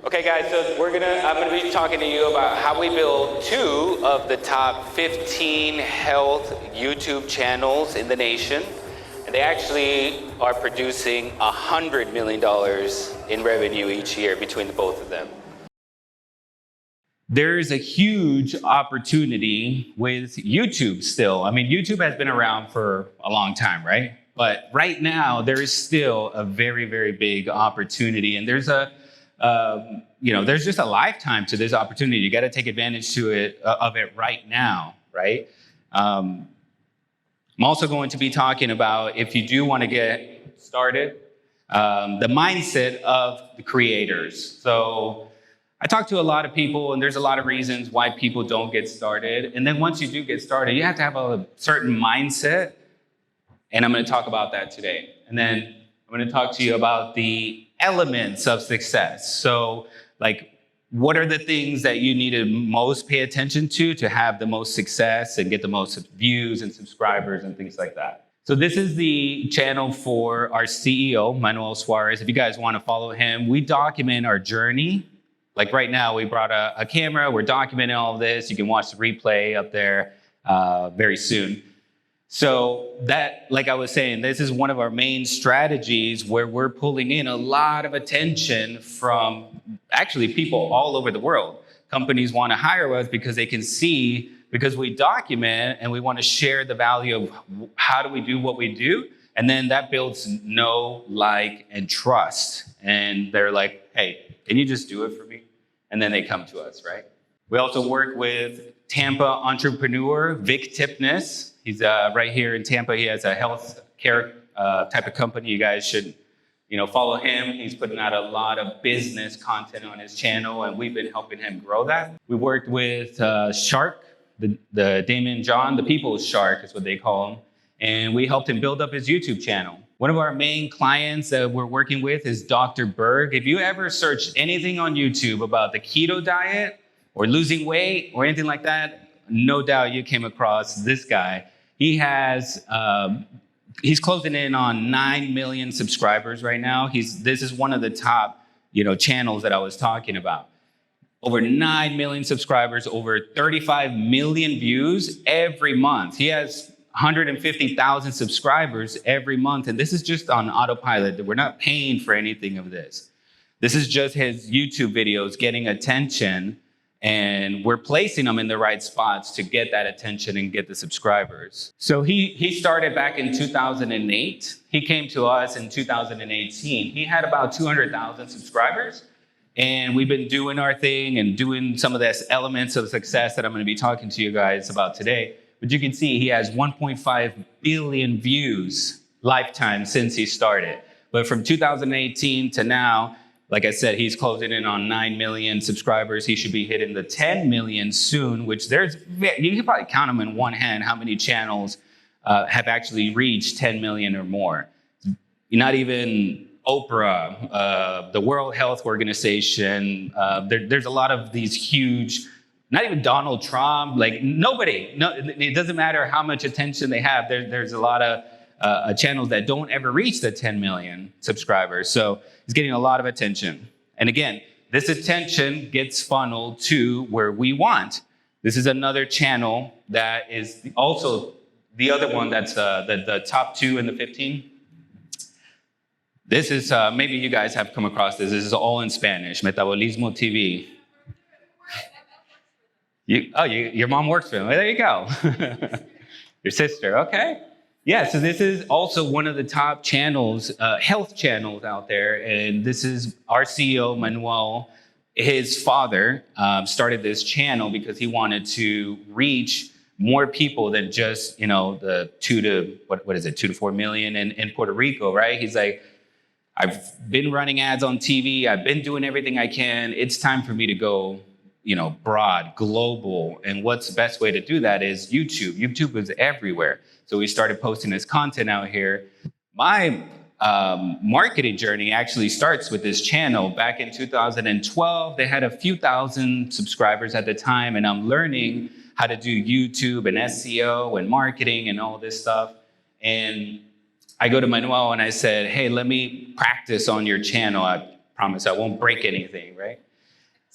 Okay guys, so I'm gonna be talking to you about how we build 2 of the top 15 health YouTube channels in the nation. And they actually are producing $100 million in revenue each year between the both of them. There's a huge opportunity with YouTube still. I mean, YouTube has been around for a long time, right? But right now, there is still a very, very big opportunity. And there's there's just a lifetime to this opportunity. You got to take advantage of it right now, right? I'm also going to be talking about, if you do want to get started, the mindset of the creators. So I talk to a lot of people, and there's a lot of reasons why people don't get started. And then once you do get started, you have to have a certain mindset. And I'm going to talk about that today. And then I'm going to talk to you about the elements of success. So, like, what are the things that you need to most pay attention to have the most success and get the most views and subscribers and things like that. So this is the channel for our CEO, Manuel Suarez. If you guys want to follow him, we document our journey. Like right now, we brought a camera. We're documenting all of this. You can watch the replay up there very soon. So that, like I was saying, this is one of our main strategies where we're pulling in a lot of attention from actually people all over the world. Companies want to hire us because they can see, because we document and we want to share the value of how do we do what we do. And then that builds know, like, and trust. And they're like, hey, can you just do it for me? And then they come to us, right? We also work with Tampa entrepreneur, Vic Tipness. He's right here in Tampa. He has a health care type of company. You guys should, follow him. He's putting out a lot of business content on his channel, and we've been helping him grow that. We worked with Shark, the Damon John, the People's Shark is what they call him, and we helped him build up his YouTube channel. One of our main clients that we're working with is Dr. Berg. If you ever search anything on YouTube about the keto diet or losing weight or anything like that, no doubt you came across this guy. He has, he's closing in on 9 million subscribers right now. This is one of the top, channels that I was talking about. Over 9 million subscribers, over 35 million views every month. He has 150,000 subscribers every month. And this is just on autopilot. We're not paying for anything of this. This is just his YouTube videos getting attention. And we're placing them in the right spots to get that attention and get the subscribers. So he started back in 2008. He came to us in 2018. He had about 200,000 subscribers. And we've been doing our thing and doing some of the elements of success that I'm going to be talking to you guys about today. But you can see he has 1.5 billion views lifetime since he started. But from 2018 to now, like I said, he's closing in on 9 million subscribers. He should be hitting the 10 million soon, which you can probably count them in one hand how many channels have actually reached 10 million or more. Not even Oprah, the World Health Organization. There's a lot of these huge, not even Donald Trump, like nobody. No, it doesn't matter how much attention they have. There's a lot of channels that don't ever reach the 10 million subscribers. So he's getting a lot of attention. And again, this attention gets funneled to where we want. This is another channel that is also the other one that's the top 2 in the 15. This is, maybe you guys have come across this. This is all in Spanish, Metabolismo TV. Your mom works for him. Well, there you go. Your sister, okay. Yeah, so this is also one of the top channels, health channels out there. And this is our CEO, Manuel. His father started this channel because he wanted to reach more people than just, the 2 to 4 million in Puerto Rico, right? He's like, I've been running ads on TV. I've been doing everything I can. It's time for me to go, broad, global. And what's the best way to do that is YouTube. YouTube is everywhere. So we started posting this content out here. My marketing journey actually starts with this channel. Back in 2012, they had a few thousand subscribers at the time, and I'm learning how to do YouTube and SEO and marketing and all this stuff. And I go to Manuel and I said, hey, let me practice on your channel. I promise I won't break anything, right?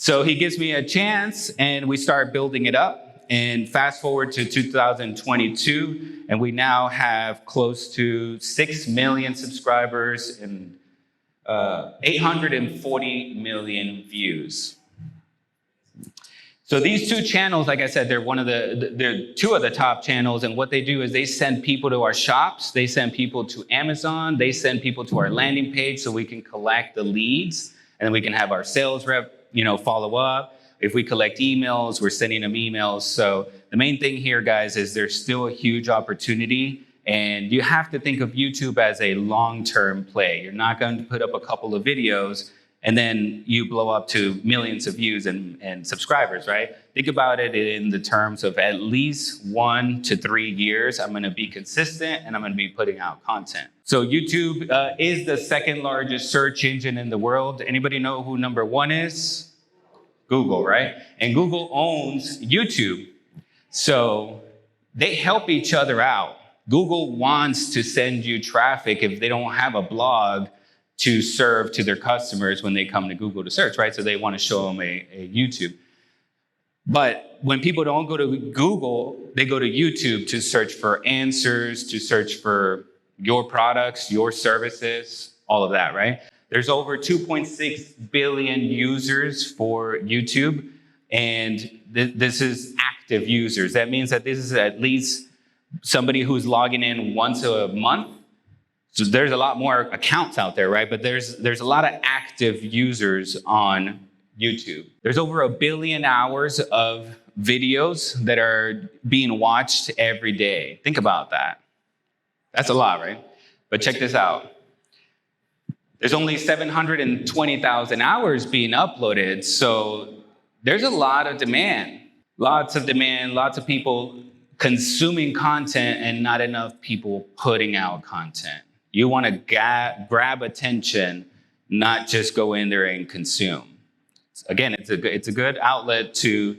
So he gives me a chance and we start building it up. And fast forward to 2022, and we now have close to 6 million subscribers and 840 million views. So these two channels, like I said, they're two of the top channels, and what they do is they send people to our shops, they send people to Amazon, they send people to our landing page so we can collect the leads, and then we can have our sales rep, follow up. If we collect emails, we're sending them emails. So the main thing here, guys, is there's still a huge opportunity, and you have to think of YouTube as a long-term play. You're not going to put up a couple of videos and then you blow up to millions of views and subscribers, right? Think about it in the terms of at least 1 to 3 years. I'm gonna be consistent and I'm gonna be putting out content. So YouTube is the second largest search engine in the world. Anybody know who number 1 is? Google, right? And Google owns YouTube. So they help each other out. Google wants to send you traffic if they don't have a blog to serve to their customers when they come to Google to search, right? So they want to show them a YouTube. But when people don't go to Google, they go to YouTube to search for answers, to search for your products, your services, all of that, right? There's over 2.6 billion users for YouTube, and this is active users. That means that this is at least somebody who's logging in once a month. So there's a lot more accounts out there, right? But there's a lot of active users on YouTube. There's over 1 billion hours of videos that are being watched every day. Think about that. That's a lot, right? But check this out. There's only 720,000 hours being uploaded. So there's a lot of demand. Lots of demand, lots of people consuming content and not enough people putting out content. You want to grab attention, not just go in there and consume. Again, it's a good outlet to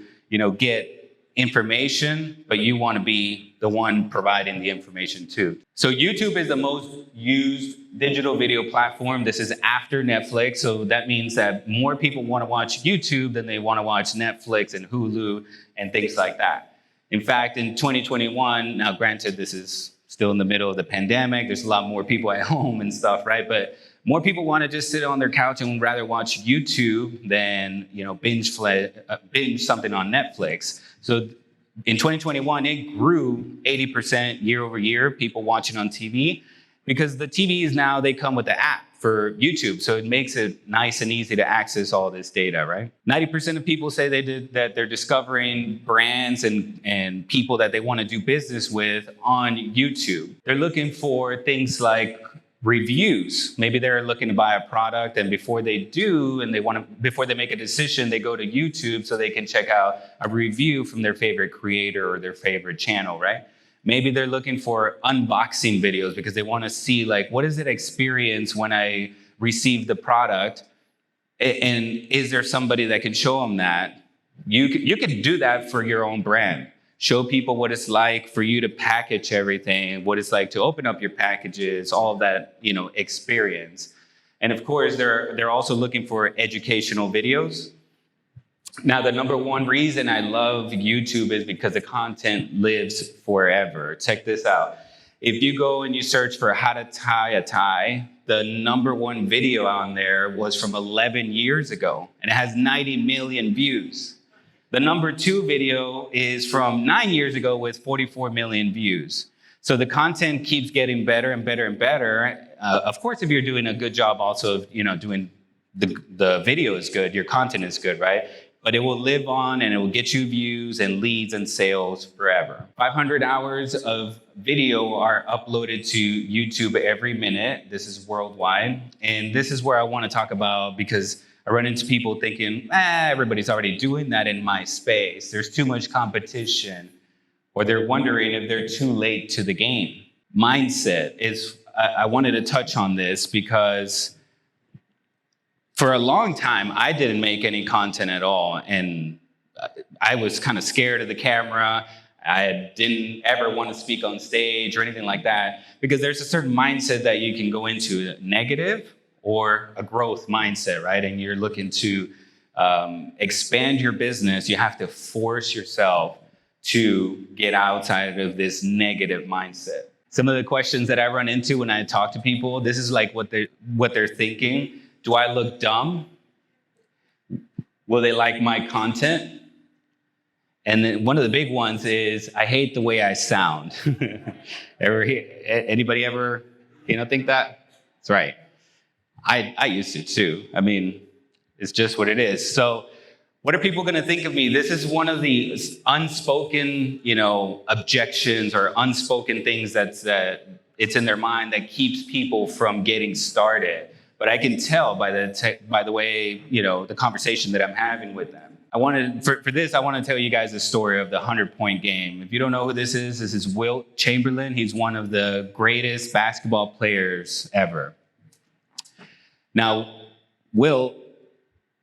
get information, but you want to be the one providing the information too. So YouTube is the most used digital video platform. This is after Netflix, so that means that more people want to watch YouTube than they want to watch Netflix and Hulu and things like that. In fact, in 2021, now granted, this is still in the middle of the pandemic. There's a lot more people at home and stuff, right? But more people want to just sit on their couch and rather watch YouTube than binge something on Netflix. So in 2021, it grew 80% year over year, people watching on TV, because the TVs now, they come with the app for YouTube. So it makes it nice and easy to access all this data, right? 90% of people say that they're discovering brands and people that they want to do business with on YouTube. They're looking for things like reviews. Maybe they're looking to buy a product, and before they do, and before they make a decision, they go to YouTube so they can check out a review from their favorite creator or their favorite channel, right? Maybe they're looking for unboxing videos because they want to see, like, what is it experience when I receive the product? And is there somebody that can show them that? You can do that for your own brand. Show people what it's like for you to package everything, what it's like to open up your packages, all of that, experience. And of course, they're also looking for educational videos. Now, the number one reason I love YouTube is because the content lives forever. Check this out. If you go and you search for how to tie a tie, the number one video on there was from 11 years ago, and it has 90 million views. The number 2 video is from 9 years ago with 44 million views. So the content keeps getting better and better and better. Of course, if you're doing a good job also of, doing the video is good, your content is good, right? But it will live on and it will get you views and leads and sales forever. 500 hours of video are uploaded to YouTube every minute. This is worldwide. And this is where I want to talk about, because I run into people thinking, everybody's already doing that in my space. There's too much competition. Or they're wondering if they're too late to the game. Mindset is, I wanted to touch on this because for a long time, I didn't make any content at all. And I was kind of scared of the camera. I didn't ever want to speak on stage or anything like that, because there's a certain mindset that you can go into, negative or a growth mindset, right? And you're looking to expand your business, you have to force yourself to get outside of this negative mindset. Some of the questions that I run into when I talk to people, this is like what they're thinking. Do I look dumb? Will they like my content? And then one of the big ones is, I hate the way I sound. Anybody ever, think that? That's right. I used to too. I mean, it's just what it is. So what are people going to think of me? This is one of the unspoken, objections or unspoken things that it's in their mind that keeps people from getting started. But I can tell by the way, the conversation that I'm having with them. For this, I want to tell you guys the story of the 100-point game. If you don't know who this is Wilt Chamberlain. He's one of the greatest basketball players ever. Now, Wilt,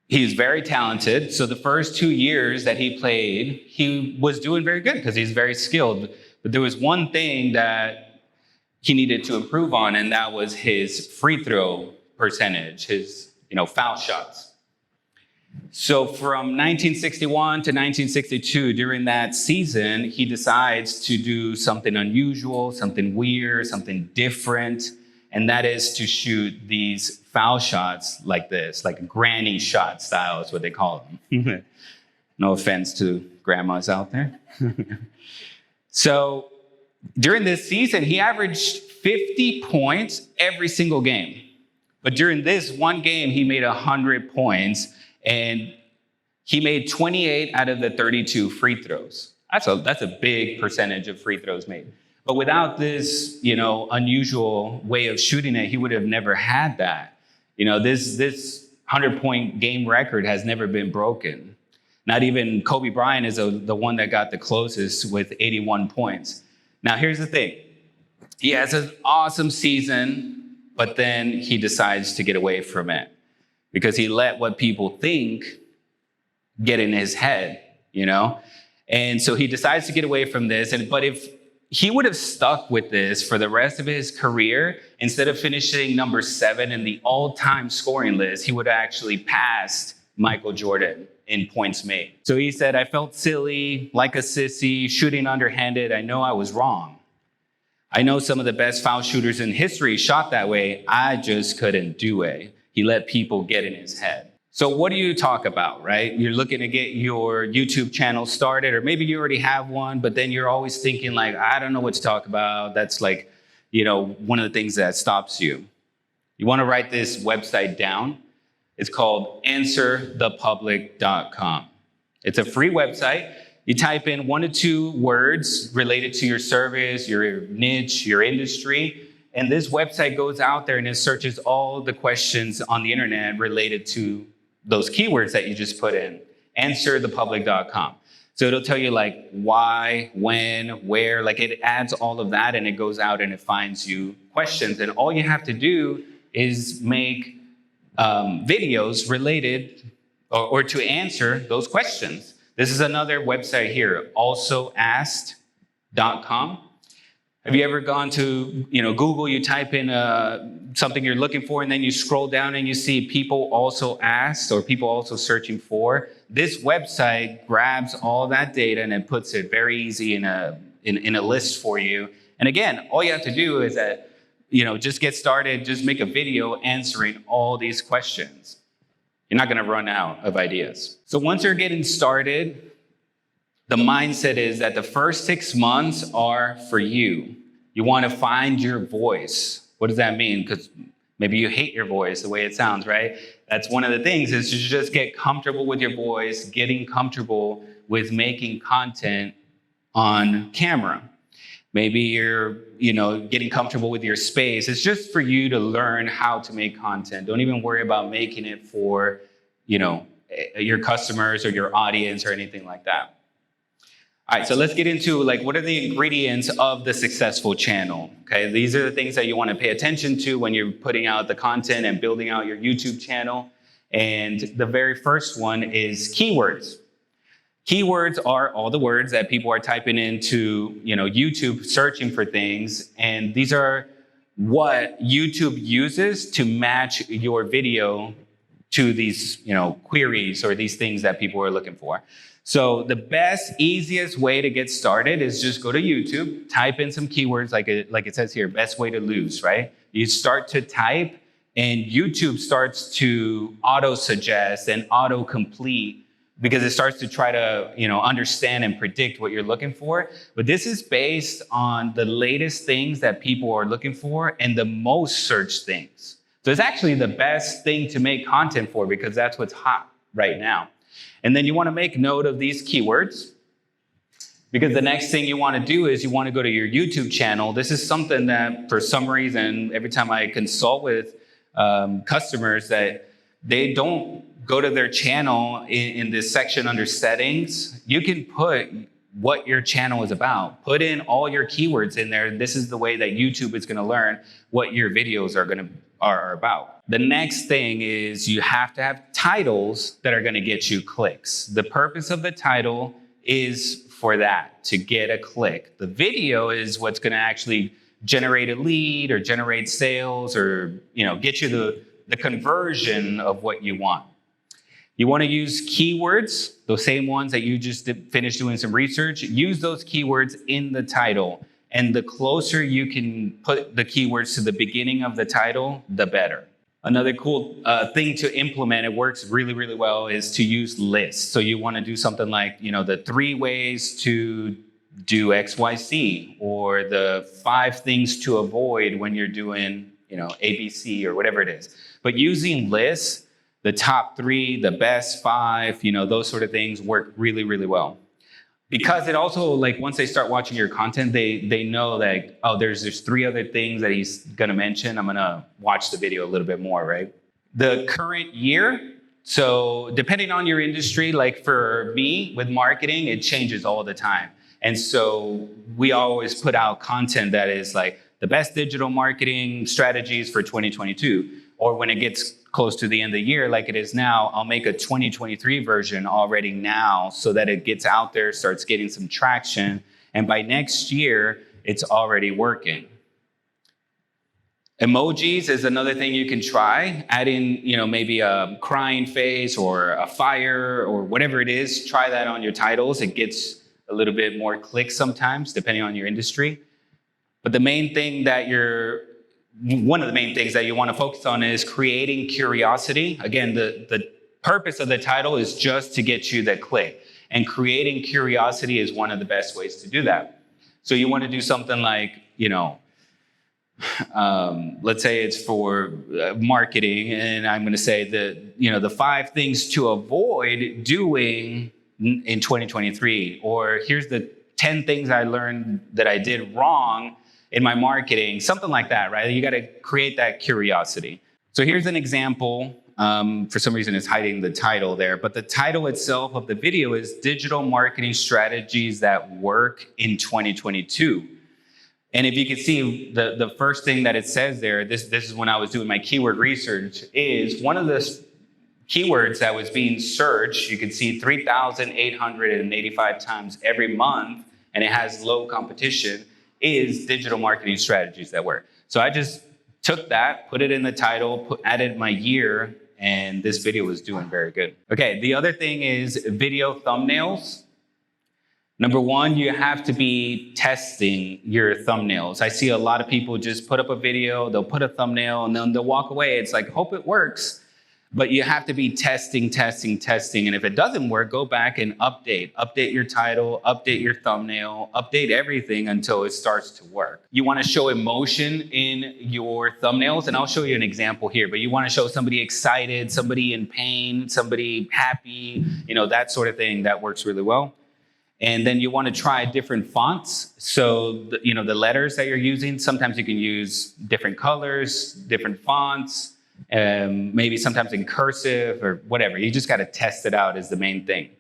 he's very talented. So the first 2 years that he played, he was doing very good because he's very skilled. But there was one thing that he needed to improve on, and that was his free throw percentage, his foul shots. So from 1961 to 1962, during that season, he decides to do something unusual, something weird, something different, and that is to shoot these foul shots like this, like granny shot style is what they call them. No offense to grandmas out there. So during this season, he averaged 50 points every single game. But during this one game, he made 100 points, and he made 28 out of the 32 free throws. That's a big percentage of free throws made. But without this, unusual way of shooting it, he would have never had that. This 100-point game record has never been broken. Not even Kobe Bryant is the one that got the closest with 81 points. Now, here's the thing. He has an awesome season, but then he decides to get away from it because he let what people think get in his head, And so he decides to get away from this. But if he would have stuck with this for the rest of his career, instead of finishing number 7 in the all-time scoring list, he would have actually passed Michael Jordan in points made. So he said, I felt silly, like a sissy, shooting underhanded. I know I was wrong. I know some of the best foul shooters in history shot that way. I just couldn't do it. He let people get in his head. So what do you talk about, right? You're looking to get your YouTube channel started, or maybe you already have one, but then you're always thinking like, I don't know what to talk about. That's like, one of the things that stops you. You want to write this website down. It's called answerthepublic.com. It's a free website. You type in 1 to 2 words related to your service, your niche, your industry, and this website goes out there and it searches all the questions on the internet related to those keywords that you just put in. Answerthepublic.com. So it'll tell you like why, when, where, like it adds all of that and it goes out and it finds you questions. And all you have to do is make videos related or to answer those questions. This is another website here, alsoasked.com. Have you ever gone to, Google, you type in something you're looking for, and then you scroll down and you see people also asked or people also searching for? This website grabs all that data and it puts it very easy in a list for you. And again, all you have to do is just get started, just make a video answering all these questions. You're not going to run out of ideas. So once you're getting started, the mindset is that the first 6 months are for you. You want to find your voice. What does that mean? Because maybe you hate your voice, the way it sounds, right? That's one of the things is to just get comfortable with your voice, getting comfortable with making content on camera. Maybe you're, getting comfortable with your space. It's just for you to learn how to make content. Don't even worry about making it for, your customers or your audience or anything like that. All right, so let's get into what are the ingredients of the successful channel? Okay, these are the things that you want to pay attention to when you're putting out the content and building out your YouTube channel. And the very first one is keywords. Keywords are all the words that people are typing into, YouTube, searching for things. And these are what YouTube uses to match your video to these, queries or these things that people are looking for. So the best, easiest way to get started is just go to YouTube, type in some keywords like it says here, best way to lose, right? You start to type and YouTube starts to auto-suggest and auto-complete because it starts to try to, understand and predict what you're looking for. But this is based on the latest things that people are looking for and the most searched things. So it's actually the best thing to make content for because that's what's hot right now. And then you want to make note of these keywords because the next thing you want to do is you want to go to your YouTube channel. This is something that for some reason, every time I consult with customers that they don't go to their channel in this section under settings. You can put what your channel is about. Put in all your keywords in there. This is the way that YouTube is going to learn what your videos are about. The next thing is you have to have titles that are going to get you clicks. The purpose of the title is for that, to get a click. The video is what's going to actually generate a lead or generate sales or get you the conversion of what you want. You want to use keywords, those same ones that you just finished doing some research. Use those keywords in the title. And the closer you can put the keywords to the beginning of the title, the better. Another cool thing to implement, it works really, really well, is to use lists. So you want to do something like, the 3 ways to do XYZ, or the 5 things to avoid when you're doing, ABC or whatever it is. But using lists, the top 3, the best 5, those sort of things work really, really well. Because it also, once they start watching your content, they know that, oh, there's 3 other things that he's going to mention. I'm going to watch the video a little bit more, right? The current year, so depending on your industry, like for me with marketing, it changes all the time. And so we always put out content that is like the best digital marketing strategies for 2022. Or when it gets close to the end of the year, like it is now, I'll make a 2023 version already now so that it gets out there, starts getting some traction. And by next year, it's already working. Emojis is another thing you can try. Add in, maybe a crying face or a fire or whatever it is. Try that on your titles. It gets a little bit more clicks sometimes, depending on your industry. But one of the main things that you want to focus on is creating curiosity. Again, the purpose of the title is just to get you the click. And creating curiosity is one of the best ways to do that. So you want to do something like, let's say it's for marketing, and I'm going to say the 5 things to avoid doing in 2023, or here's the 10 things I learned that I did wrong in my marketing, something like that, right? You got to create that curiosity. So here's an example. For some reason, it's hiding the title there, but the title itself of the video is Digital Marketing Strategies That Work in 2022. And if you can see, the first thing that it says there, this is when I was doing my keyword research, is one of the keywords that was being searched. You can see 3,885 times every month, and it has low competition, is digital marketing strategies that work. So I just took that, put it in the title, added my year, and this video was doing very good. Okay, the other thing is video thumbnails. Number 1, you have to be testing your thumbnails. I see a lot of people just put up a video, they'll put a thumbnail, and then they'll walk away. It's like, hope it works. But you have to be testing. And if it doesn't work, go back and update your title, update your thumbnail, update everything until it starts to work. You want to show emotion in your thumbnails. And I'll show you an example here, but you want to show somebody excited, somebody in pain, somebody happy, that sort of thing. That works really well. And then you want to try different fonts. So, the letters that you're using, sometimes you can use different colors, different fonts, maybe sometimes in cursive or whatever. You just got to test it out is the main thing.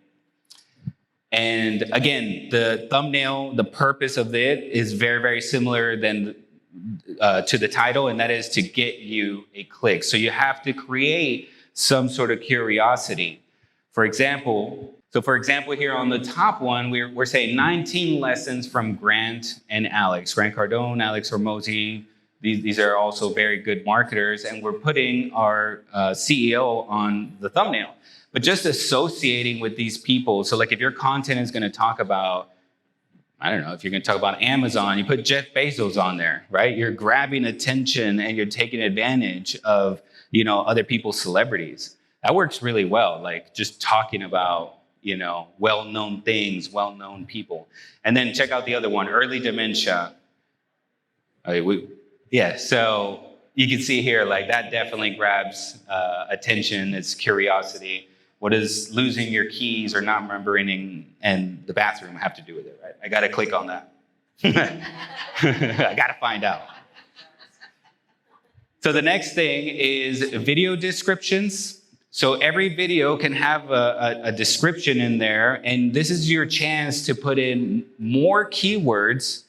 And again, the thumbnail, the purpose of it is very, very similar to the title, and that is to get you a click. So you have to create some sort of curiosity. For example, here on the top one, we're saying 19 lessons from Grant and Alex. Grant Cardone, Alex Hormozi. These are also very good marketers, and we're putting our CEO on the thumbnail. But just associating with these people, so like if your content is going to talk about, I don't know, if you're going to talk about Amazon, you put Jeff Bezos on there, right? You're grabbing attention and you're taking advantage of, other people's celebrities. That works really well, like just talking about, well-known things, well-known people. And then check out the other one, early dementia. So you can see here, like that definitely grabs attention. It's curiosity. What does losing your keys or not remembering and the bathroom have to do with it, right? I got to click on that. I got to find out. So the next thing is video descriptions. So every video can have a description in there, and this is your chance to put in more keywords.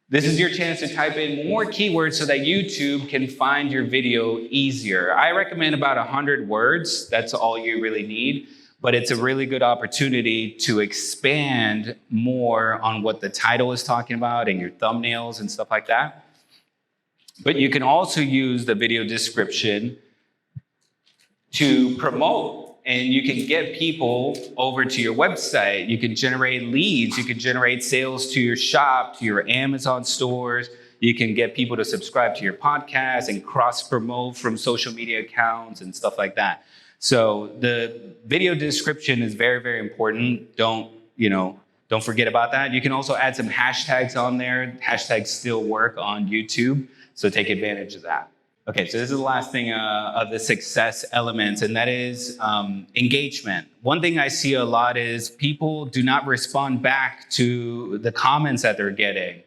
This is your chance to type in more keywords so that YouTube can find your video easier. I recommend about 100 words. That's all you really need. But it's a really good opportunity to expand more on what the title is talking about and your thumbnails and stuff like that. But you can also use the video description to promote, and you can get people over to your website. You can generate leads. You can generate sales to your shop, to your Amazon stores. You can get people to subscribe to your podcast and cross-promote from social media accounts and stuff like that. So the video description is very, very important. Don't forget about that. You can also add some hashtags on there. Hashtags still work on YouTube, so take advantage of that. Okay, so this is the last thing of the success elements, and that is engagement. One thing I see a lot is people do not respond back to the comments that they're getting.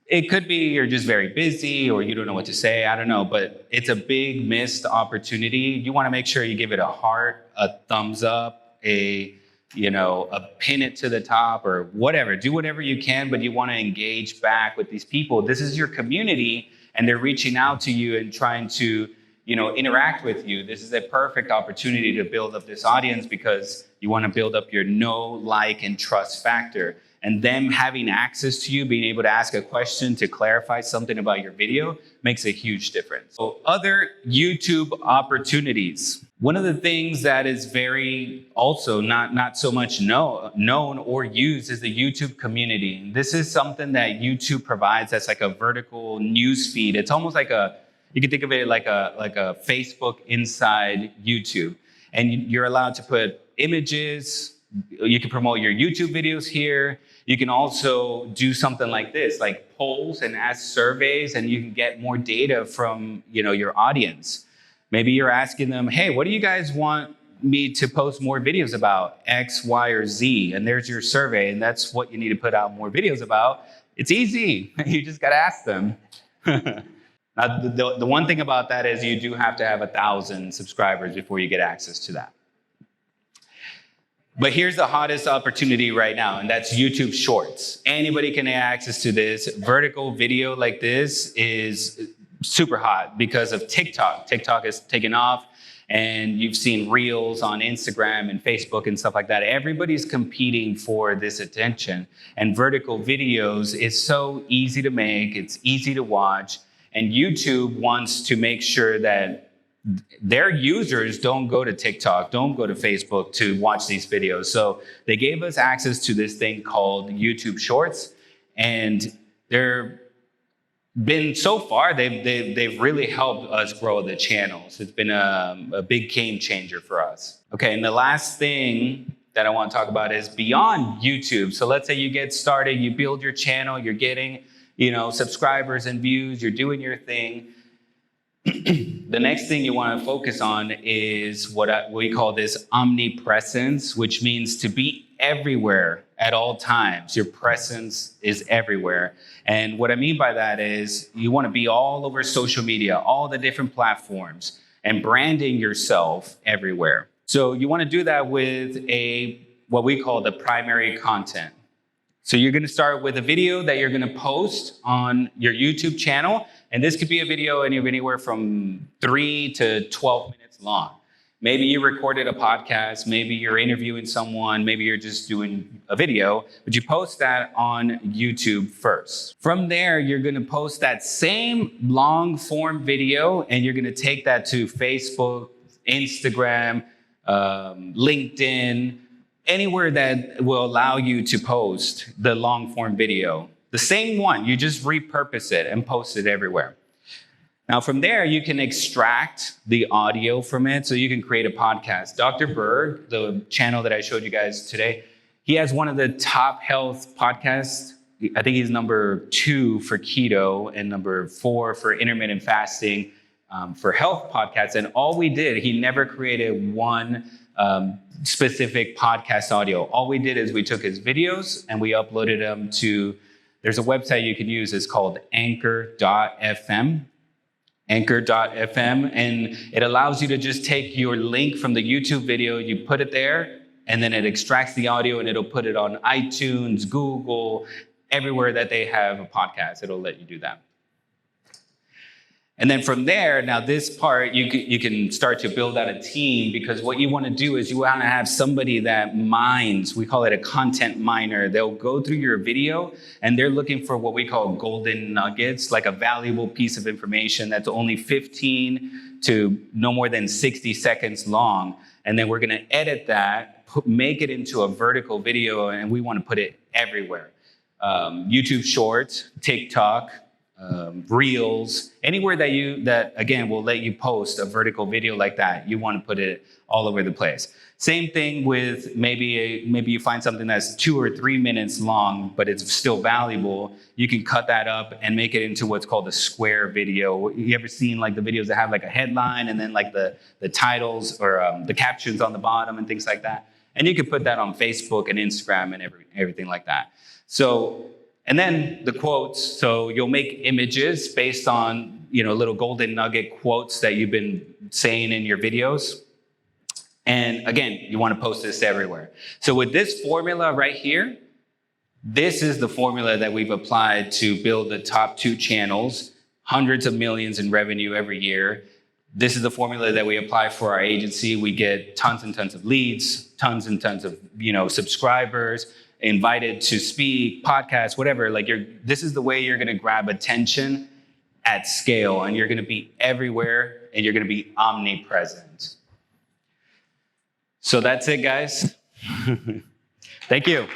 It could be you're just very busy or you don't know what to say, I don't know, but it's a big missed opportunity. You want to make sure you give it a heart, a thumbs up, a pin it to the top or whatever. Do whatever you can, but you want to engage back with these people. This is your community, and they're reaching out to you and trying to, interact with you. This is a perfect opportunity to build up this audience because you want to build up your know, like, and trust factor. And them having access to you, being able to ask a question to clarify something about your video makes a huge difference. So other YouTube opportunities. One of the things that is very also not so much known or used is the YouTube community. This is something that YouTube provides that's like a vertical news feed. It's almost like you can think of it like a Facebook inside YouTube. And you're allowed to put images. You can promote your YouTube videos here. You can also do something like this, like polls and ask surveys, and you can get more data from your audience. Maybe you're asking them, hey, what do you guys want me to post more videos about? X, Y, or Z. And there's your survey, and that's what you need to put out more videos about. It's easy. You just got to ask them. Now, the one thing about that is you do have to have 1,000 subscribers before you get access to that. But here's the hottest opportunity right now, and that's YouTube Shorts. Anybody can have access to this. Vertical video like this is super hot because of TikTok. TikTok is taking off, and you've seen Reels on Instagram and Facebook and stuff like that. Everybody's competing for this attention, and vertical videos is so easy to make. It's easy to watch, and YouTube wants to make sure that their users don't go to TikTok, don't go to Facebook to watch these videos. So they gave us access to this thing called YouTube Shorts, and they've really helped us grow the channels. It's been a big game changer for us. Okay, and the last thing that I want to talk about is beyond YouTube. So let's say you get started, you build your channel, you're getting subscribers and views, you're doing your thing. The next thing you want to focus on is what we call this omnipresence, which means to be everywhere at all times. Your presence is everywhere. And what I mean by that is you want to be all over social media, all the different platforms, and branding yourself everywhere. So you want to do that with what we call the primary content. So you're going to start with a video that you're going to post on your YouTube channel. And this could be a video anywhere from 3 to 12 minutes long. Maybe you recorded a podcast, maybe you're interviewing someone, maybe you're just doing a video, but you post that on YouTube first. From there, you're gonna post that same long form video and you're gonna take that to Facebook, Instagram, LinkedIn, anywhere that will allow you to post the long form video. The same one, you just repurpose it and post it everywhere. Now from there, you can extract the audio from it, so you can create a podcast. Dr. Berg, the channel that I showed you guys today, he has one of the top health podcasts. I think he's number 2 for keto and number 4 for intermittent fasting for health podcasts. And all we did, he never created one specific podcast audio. All we did is we took his videos and we uploaded them to, there's a website you can use, it's called anchor.fm. Anchor.fm, and it allows you to just take your link from the YouTube video, you put it there, and then it extracts the audio and it'll put it on iTunes, Google, everywhere that they have a podcast, it'll let you do that. And then from there, now this part, you can start to build out a team, because what you want to do is you want to have somebody that mines, we call it a content miner. They'll go through your video and they're looking for what we call golden nuggets, like a valuable piece of information that's only 15 to no more than 60 seconds long. And then we're going to edit that, make it into a vertical video, and we want to put it everywhere. YouTube Shorts, TikTok, Reels, anywhere that again will let you post a vertical video like that. You want to put it all over the place. Same thing with maybe you find something that's 2 or 3 minutes long, but it's still valuable. You can cut that up and make it into what's called a square video. You ever seen like the videos that have like a headline and then like the titles or the captions on the bottom and things like that? And you can put that on Facebook and Instagram and everything like that. And then the quotes, so you'll make images based on, little golden nugget quotes that you've been saying in your videos. And again, you want to post this everywhere. So with this formula right here, this is the formula that we've applied to build the top 2 channels, hundreds of millions in revenue every year. This is the formula that we apply for our agency. We get tons and tons of leads, tons and tons of, subscribers, invited to speak, podcasts, whatever. This is the way you're going to grab attention at scale, and you're going to be everywhere, and you're going to be omnipresent. So that's it, guys. Thank you.